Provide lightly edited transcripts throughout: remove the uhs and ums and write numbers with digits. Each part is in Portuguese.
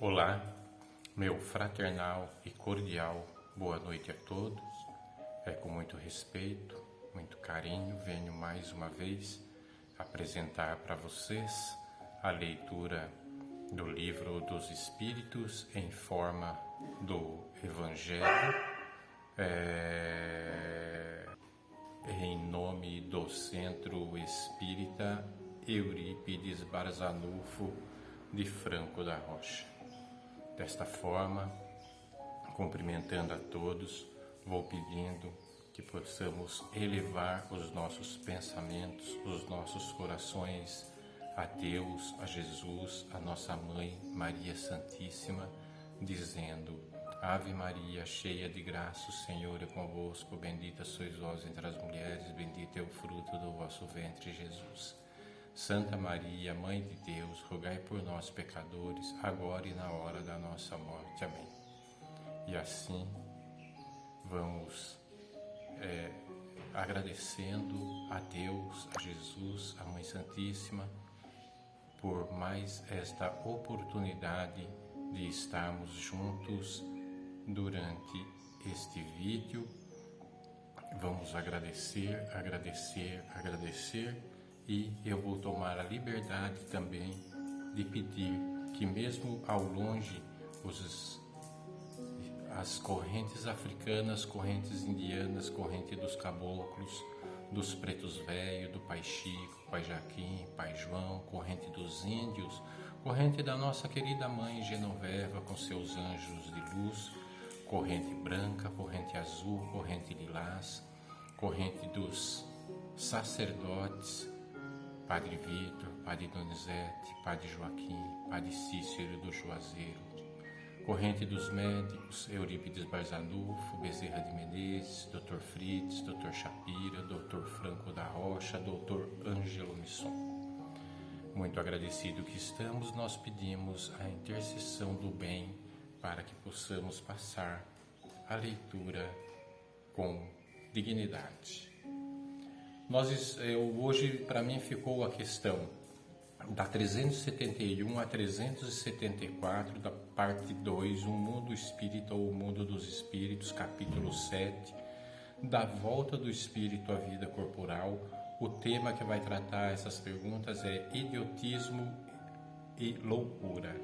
Olá, meu fraternal e cordial boa noite a todos. Com muito respeito, muito carinho, venho mais uma vez apresentar para vocês a leitura do Livro dos Espíritos em forma do Evangelho, em nome do Centro Espírita Eurípides Barzanufo de Franco da Rocha. Desta forma, cumprimentando a todos, vou pedindo que possamos elevar os nossos pensamentos, os nossos corações a Deus, a Jesus, a nossa Mãe Maria Santíssima, dizendo: Ave Maria, cheia de graça, o Senhor é convosco, bendita sois vós entre as mulheres, bendito é o fruto do vosso ventre, Jesus. Santa Maria, Mãe de Deus, rogai por nós, pecadores, agora e na hora da nossa morte. Amém. E assim, vamos agradecendo a Deus, a Jesus, a Mãe Santíssima, por mais esta oportunidade de estarmos juntos durante este vídeo. Vamos agradecer, e eu vou tomar a liberdade também de pedir que, mesmo ao longe, as correntes africanas, correntes indianas, corrente dos caboclos, dos pretos velhos, do Pai Chico, Pai Jaquim, Pai João, corrente dos índios, corrente da nossa querida Mãe Genoveva com seus anjos de luz, corrente branca, corrente azul, corrente lilás, corrente dos sacerdotes, Padre Vitor, Padre Donizete, Padre Joaquim, Padre Cícero do Juazeiro, corrente dos médicos, Eurípides Barzanufo, Bezerra de Menezes, Dr. Fritz, Dr. Shapira, Dr. Franco da Rocha, Dr. Ângelo Misson. Muito agradecido que estamos, nós pedimos a intercessão do bem para que possamos passar a leitura com dignidade. Hoje, para mim, ficou a questão da 371 a 374, da parte 2, O Mundo Espírita ou O Mundo dos Espíritos, capítulo 7, da volta do espírito à vida corporal. O tema que vai tratar essas perguntas é idiotismo e loucura.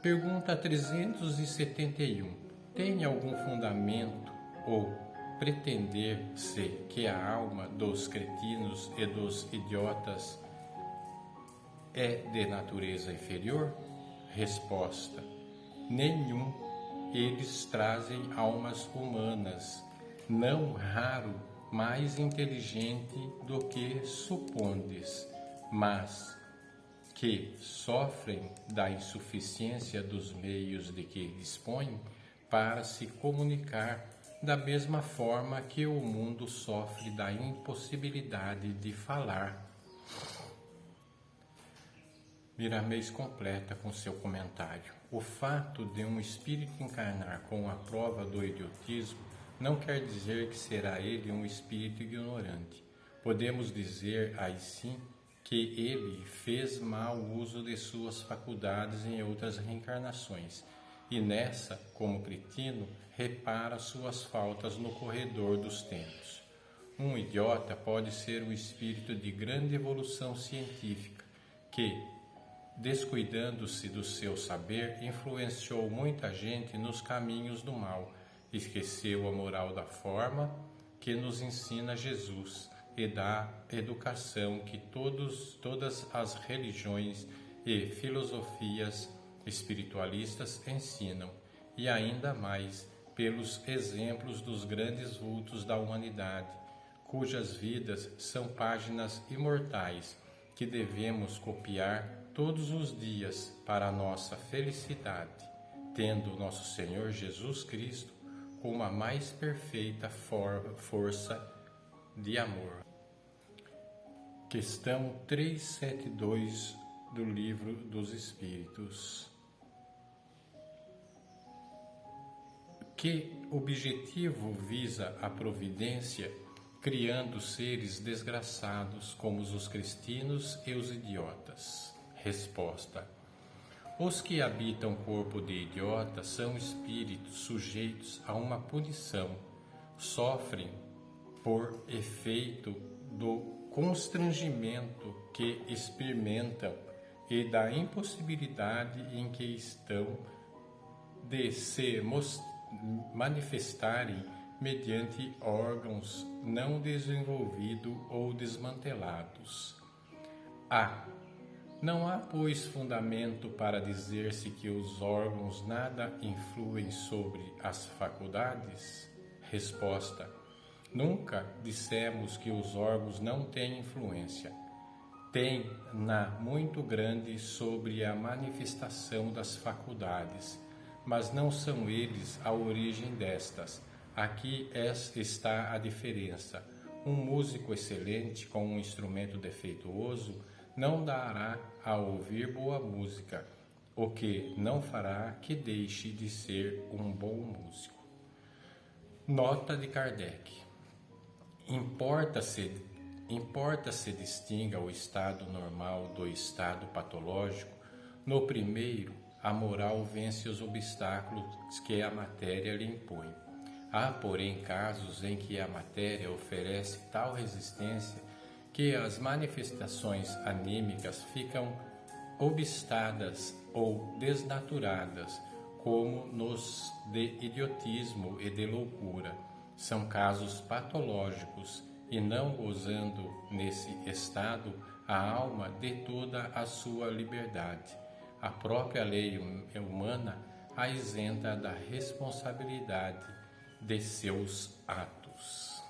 Pergunta 371. Tem algum fundamento ou pretender-se que a alma dos cretinos e dos idiotas é de natureza inferior? Resposta: nenhum. Eles trazem almas humanas, não raro mais inteligente do que supondes, mas que sofrem da insuficiência dos meios de que dispõem para se comunicar, da mesma forma que o mundo sofre da impossibilidade de falar. Miramês completa com seu comentário: o fato de um espírito encarnar com a prova do idiotismo não quer dizer que será ele um espírito ignorante. Podemos dizer, aí sim, que ele fez mau uso de suas faculdades em outras reencarnações, e nessa, como cretino, repara suas faltas no corredor dos tempos. Um idiota pode ser um espírito de grande evolução científica que, descuidando-se do seu saber, influenciou muita gente nos caminhos do mal, esqueceu a moral da forma que nos ensina Jesus e da educação que todas as religiões e filosofias espiritualistas ensinam, e ainda mais pelos exemplos dos grandes vultos da humanidade, cujas vidas são páginas imortais que devemos copiar todos os dias para a nossa felicidade, tendo nosso Senhor Jesus Cristo como a mais perfeita força de amor. Questão 372 do Livro dos Espíritos. Que objetivo visa a providência, criando seres desgraçados como os cretinos e os idiotas? Resposta: Os que habitam o corpo de idiota são espíritos sujeitos a uma punição, sofrem por efeito do constrangimento que experimentam e da impossibilidade em que estão de se manifestarem mediante órgãos não desenvolvidos ou desmantelados. Não há, pois, fundamento para dizer-se que os órgãos nada influem sobre as faculdades? Resposta: nunca dissemos que os órgãos não têm influência. Tem-na muito grande sobre a manifestação das faculdades, mas não são eles a origem destas. Aqui está a diferença. Um músico excelente com um instrumento defeituoso não dará a ouvir boa música, o que não fará que deixe de ser um bom músico. Nota de Kardec: importa-se distinga o estado normal do estado patológico. No primeiro, a moral vence os obstáculos que a matéria lhe impõe. Há, porém, casos em que a matéria oferece tal resistência que as manifestações anímicas ficam obstadas ou desnaturadas, como nos de idiotismo e de loucura. São casos patológicos e não gozando nesse estado a alma de toda a sua liberdade. A própria lei humana a isenta da responsabilidade de seus atos.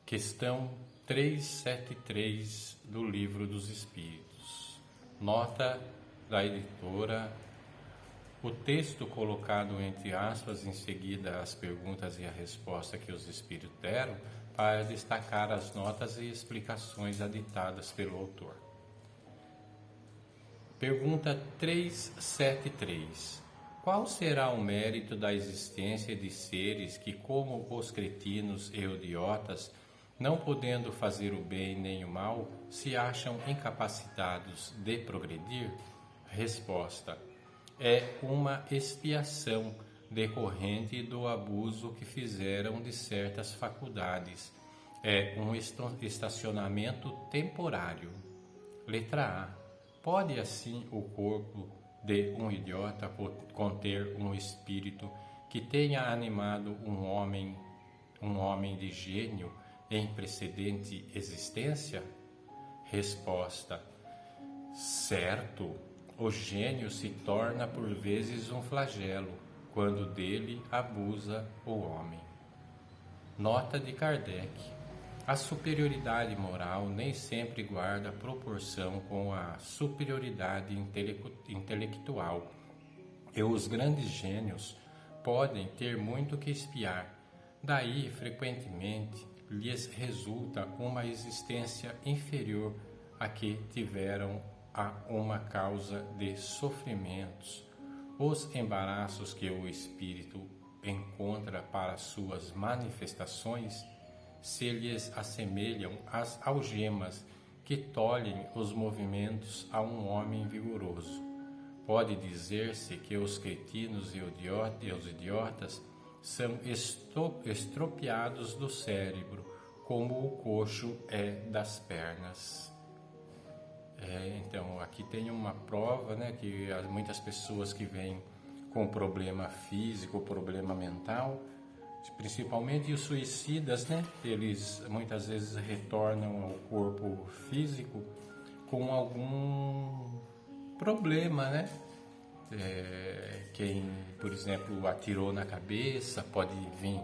Questão 373 do Livro dos Espíritos. Nota da editora: o texto colocado entre aspas em seguida as perguntas e a resposta que os espíritos deram para destacar as notas e explicações aditadas pelo autor. Pergunta 373. Qual será o mérito da existência de seres que, como os cretinos e idiotas, não podendo fazer o bem nem o mal, se acham incapacitados de progredir? Resposta: é uma expiação decorrente do abuso que fizeram de certas faculdades. É um estacionamento temporário. Letra A. Pode assim o corpo de um idiota conter um espírito que tenha animado um homem de gênio em precedente existência? Resposta: certo. O gênio se torna por vezes um flagelo, quando dele abusa o homem. Nota de Kardec: a superioridade moral nem sempre guarda proporção com a superioridade intelectual, e os grandes gênios podem ter muito que expiar. Daí, frequentemente, lhes resulta uma existência inferior à que tiveram a uma causa de sofrimentos. Os embaraços que o espírito encontra para suas manifestações se lhes assemelham às algemas que tolhem os movimentos a um homem vigoroso. Pode dizer-se que os cretinos e os idiotas são estropiados do cérebro, como o coxo é das pernas. Então, aqui tem uma prova, né, que muitas pessoas que vêm com problema físico, problema mental, principalmente os suicidas, né, eles muitas vezes retornam ao corpo físico com algum problema, né? Quem, por exemplo, atirou na cabeça pode vir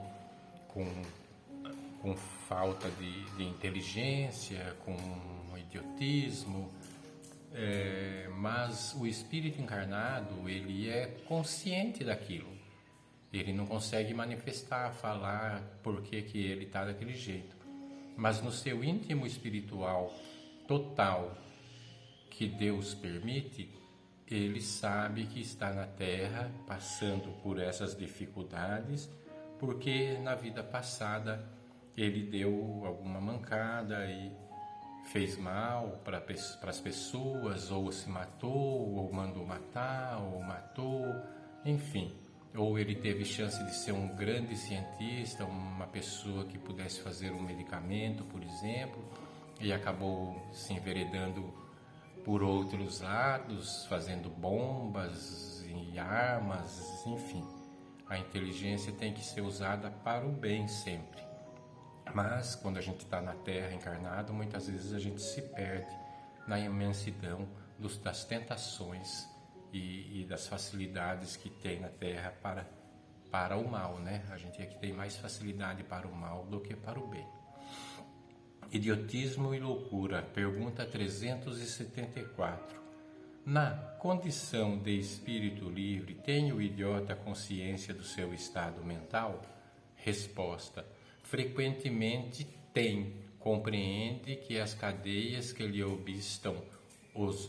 com falta de inteligência, com idiotismo, mas o espírito encarnado, ele é consciente daquilo. Ele não consegue manifestar, falar por que ele está daquele jeito. Mas no seu íntimo espiritual total, que Deus permite, ele sabe que está na Terra passando por essas dificuldades, porque na vida passada ele deu alguma mancada e fez mal para as pessoas, ou se matou, ou mandou matar, ou matou, enfim. Ou ele teve chance de ser um grande cientista, uma pessoa que pudesse fazer um medicamento, por exemplo, e acabou se enveredando por outros lados, fazendo bombas e armas, enfim. A inteligência tem que ser usada para o bem sempre. Mas quando a gente está na Terra encarnado, muitas vezes a gente se perde na imensidão das tentações e das facilidades que tem na Terra para o mal, né? A gente é que tem mais facilidade para o mal do que para o bem. Idiotismo e loucura. Pergunta 374. Na condição de espírito livre, tem o idiota consciência do seu estado mental? Resposta. Frequentemente tem. Compreende que as cadeias que lhe obstam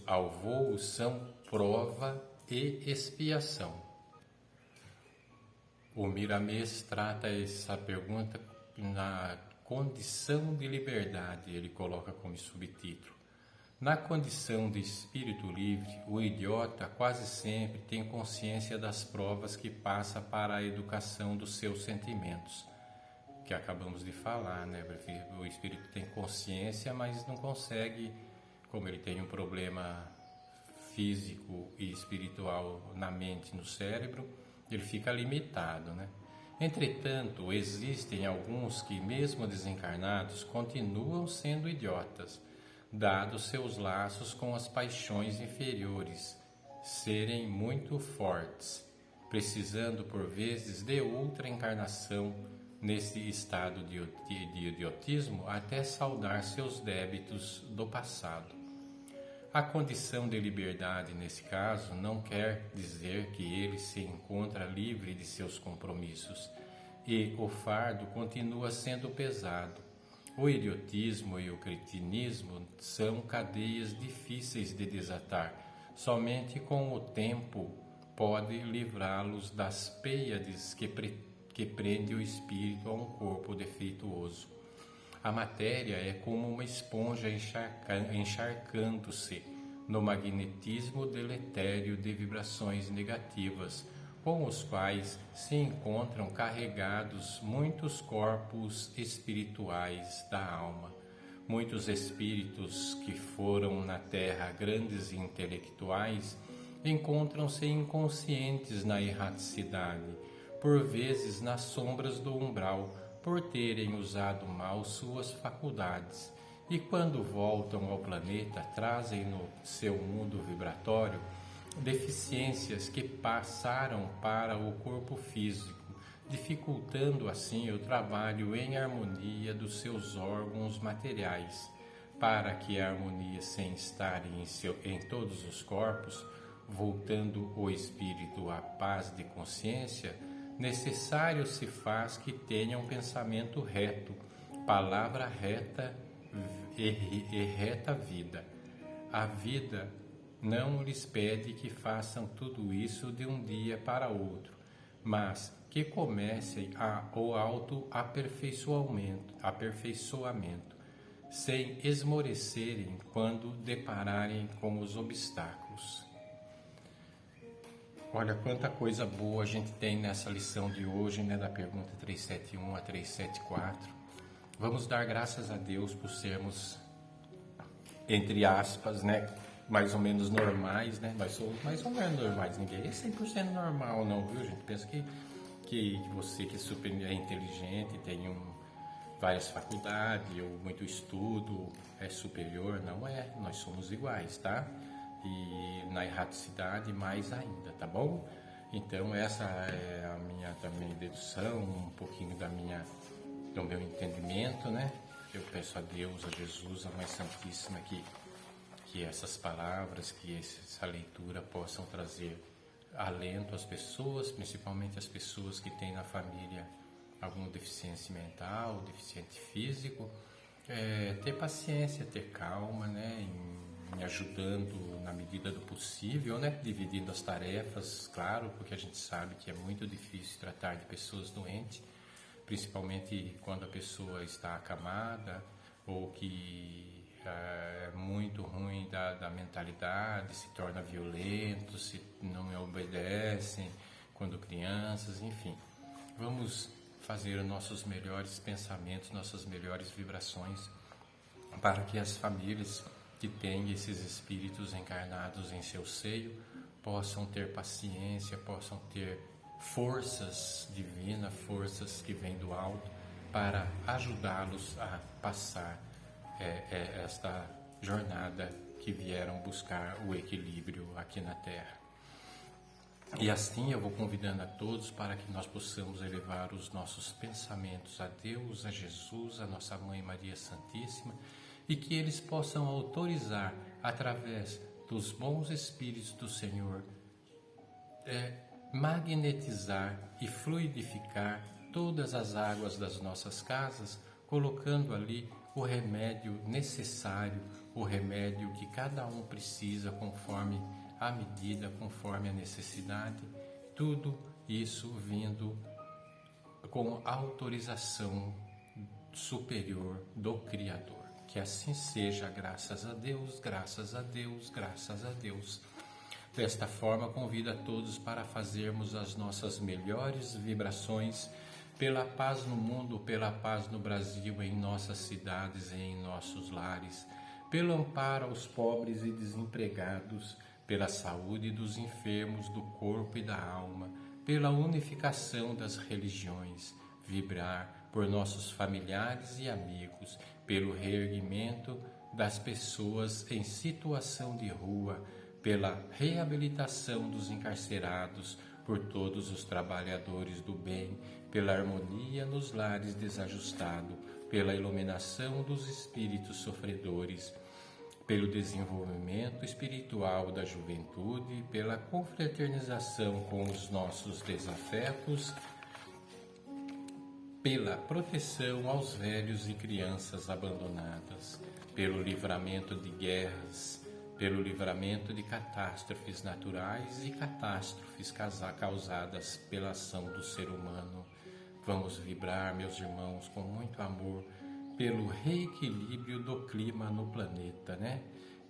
ao voo são prova e expiação. O Miramês trata essa pergunta na condição de liberdade, ele coloca como subtítulo. Na condição de espírito livre, o idiota quase sempre tem consciência das provas que passa para a educação dos seus sentimentos, que acabamos de falar, né? O espírito tem consciência, mas não consegue, como ele tem um problema físico e espiritual na mente, no cérebro, ele fica limitado, né? Entretanto, existem alguns que, mesmo desencarnados, continuam sendo idiotas, dados seus laços com as paixões inferiores serem muito fortes, precisando por vezes de outra encarnação nesse estado de idiotismo até saldar seus débitos do passado. A condição de liberdade, nesse caso, não quer dizer que ele se encontra livre de seus compromissos, e o fardo continua sendo pesado. O idiotismo e o cretinismo são cadeias difíceis de desatar. Somente com o tempo pode livrá-los das pêiades que prende o espírito a um corpo defeituoso. A matéria é como uma esponja encharcando-se no magnetismo deletério de vibrações negativas, com os quais se encontram carregados muitos corpos espirituais da alma. Muitos espíritos que foram na Terra grandes intelectuais encontram-se inconscientes na erraticidade, por vezes nas sombras do umbral, por terem usado mal suas faculdades, e quando voltam ao planeta trazem no seu mundo vibratório deficiências que passaram para o corpo físico, dificultando assim o trabalho em harmonia dos seus órgãos materiais. Para que a harmonia se instale em todos os corpos, voltando o espírito à paz de consciência, necessário se faz que tenha um pensamento reto, palavra reta e reta vida. A vida não lhes pede que façam tudo isso de um dia para outro, mas que comecem o aperfeiçoamento, sem esmorecerem quando depararem com os obstáculos. Olha quanta coisa boa a gente tem nessa lição de hoje, né, da pergunta 371 a 374. Vamos dar graças a Deus por sermos, entre aspas, né, mais ou menos normais, né? Nós somos mais ou menos normais, ninguém é 100% normal não, viu, gente? Pensa que você que é super inteligente, tem várias faculdades ou muito estudo, é superior, não é, nós somos iguais, tá? E na erraticidade mais ainda, tá bom? Então essa é a minha também dedução, um pouquinho do meu entendimento, né? Eu peço a Deus, a Jesus, a Mãe Santíssima que essas palavras, que essa leitura possam trazer alento às pessoas, principalmente às pessoas que têm na família alguma deficiência mental, deficiente físico, ter paciência, ter calma, né, em ajudando na medida do possível, né, dividindo as tarefas, claro, porque a gente sabe que é muito difícil tratar de pessoas doentes, principalmente quando a pessoa está acamada ou que é muito ruim da mentalidade, se torna violento, se não obedecem quando crianças, enfim. Vamos fazer nossos melhores pensamentos, nossas melhores vibrações, para que as famílias que têm esses espíritos encarnados em seu seio possam ter paciência, possam ter forças divinas, forças que vêm do alto, para ajudá-los a passar esta jornada que vieram buscar o equilíbrio aqui na Terra. E assim eu vou convidando a todos para que nós possamos elevar os nossos pensamentos a Deus, a Jesus, a nossa Mãe Maria Santíssima, e que eles possam autorizar, através dos bons Espíritos do Senhor, magnetizar e fluidificar todas as águas das nossas casas, colocando ali o remédio necessário, o remédio que cada um precisa conforme a medida, conforme a necessidade, tudo isso vindo com autorização superior do Criador. Que assim seja, graças a Deus, graças a Deus, graças a Deus. Desta forma, convido a todos para fazermos as nossas melhores vibrações pela paz no mundo, pela paz no Brasil, em nossas cidades e em nossos lares, pelo amparo aos pobres e desempregados, pela saúde dos enfermos do corpo e da alma, pela unificação das religiões, vibrar por nossos familiares e amigos, pelo reerguimento das pessoas em situação de rua, pela reabilitação dos encarcerados, por todos os trabalhadores do bem, pela harmonia nos lares desajustados, pela iluminação dos espíritos sofredores, pelo desenvolvimento espiritual da juventude, pela confraternização com os nossos desafetos, pela proteção aos velhos e crianças abandonadas, pelo livramento de guerras, pelo livramento de catástrofes naturais e catástrofes causadas pela ação do ser humano. Vamos vibrar, meus irmãos, com muito amor, pelo reequilíbrio do clima no planeta, né?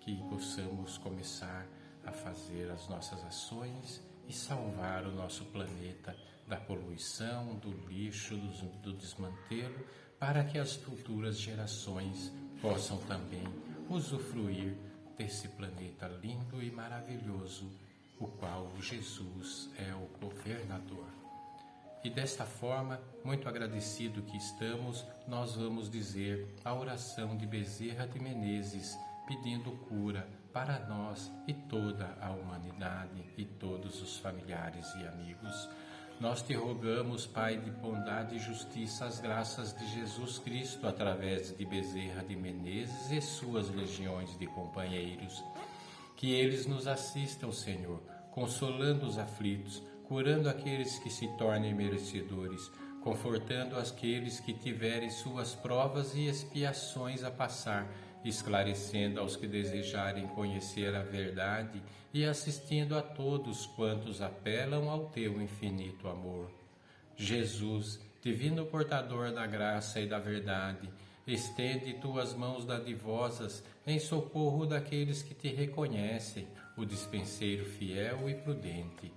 Que possamos começar a fazer as nossas ações e salvar o nosso planeta da poluição, do lixo, do desmantelo, para que as futuras gerações possam também usufruir desse planeta lindo e maravilhoso, o qual Jesus é o governador. E desta forma, muito agradecido que estamos, nós vamos dizer a oração de Bezerra de Menezes, pedindo cura para nós e toda a humanidade e todos os familiares e amigos. Nós te rogamos, Pai de bondade e justiça, as graças de Jesus Cristo através de Bezerra de Menezes e suas legiões de companheiros. Que eles nos assistam, Senhor, consolando os aflitos, curando aqueles que se tornem merecedores, confortando aqueles que tiverem suas provas e expiações a passar, esclarecendo aos que desejarem conhecer a verdade e assistindo a todos quantos apelam ao teu infinito amor. Jesus, divino portador da graça e da verdade, estende tuas mãos dadivosas em socorro daqueles que te reconhecem, o dispenseiro fiel e prudente.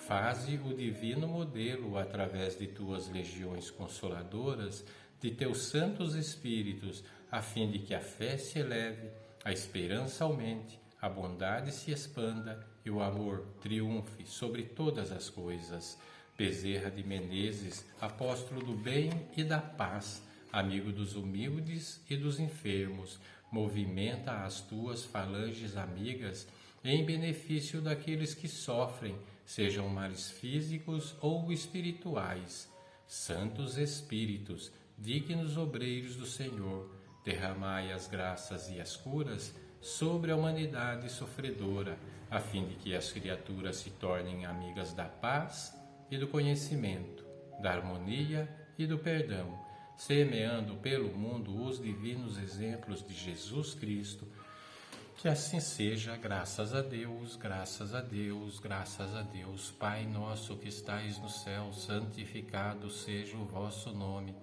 Faze o divino modelo através de tuas legiões consoladoras, de teus santos espíritos, a fim de que a fé se eleve, a esperança aumente, a bondade se expanda e o amor triunfe sobre todas as coisas. Bezerra de Menezes, apóstolo do bem e da paz, amigo dos humildes e dos enfermos, movimenta as tuas falanges amigas em benefício daqueles que sofrem, sejam males físicos ou espirituais. Santos Espíritos, dignos obreiros do Senhor, derramai as graças e as curas sobre a humanidade sofredora, a fim de que as criaturas se tornem amigas da paz e do conhecimento, da harmonia e do perdão, semeando pelo mundo os divinos exemplos de Jesus Cristo. Que assim seja, graças a Deus, graças a Deus, graças a Deus. Pai nosso que estais no céu, santificado seja o vosso nome.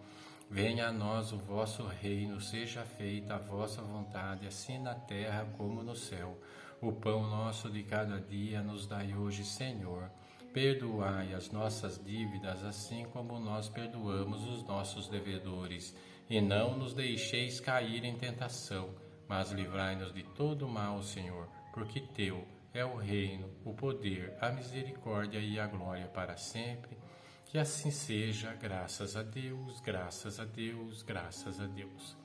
Venha a nós o vosso reino, seja feita a vossa vontade, assim na terra como no céu. O pão nosso de cada dia nos dai hoje, Senhor. Perdoai as nossas dívidas, assim como nós perdoamos os nossos devedores. E não nos deixeis cair em tentação, mas livrai-nos de todo mal, Senhor, porque Teu é o reino, o poder, a misericórdia e a glória para sempre. Que assim seja, graças a Deus, graças a Deus, graças a Deus.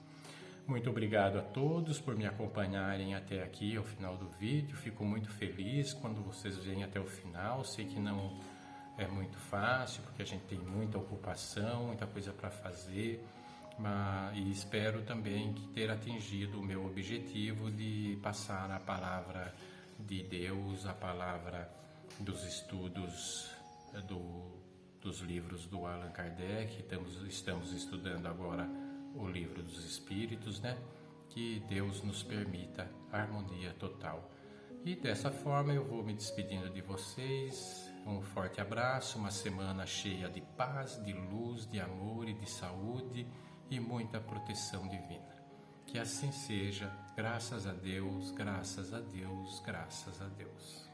Muito obrigado a todos por me acompanharem até aqui, ao final do vídeo. Fico muito feliz quando vocês vêm até o final. Sei que não é muito fácil, porque a gente tem muita ocupação, muita coisa para fazer. E espero também ter atingido o meu objetivo de passar a palavra de Deus, a palavra dos estudos dos livros do Allan Kardec. Estamos estudando agora o livro dos Espíritos, né? Que Deus nos permita harmonia total. E dessa forma eu vou me despedindo de vocês. Um forte abraço, uma semana cheia de paz, de luz, de amor e de saúde e muita proteção divina. Que assim seja, graças a Deus, graças a Deus, graças a Deus.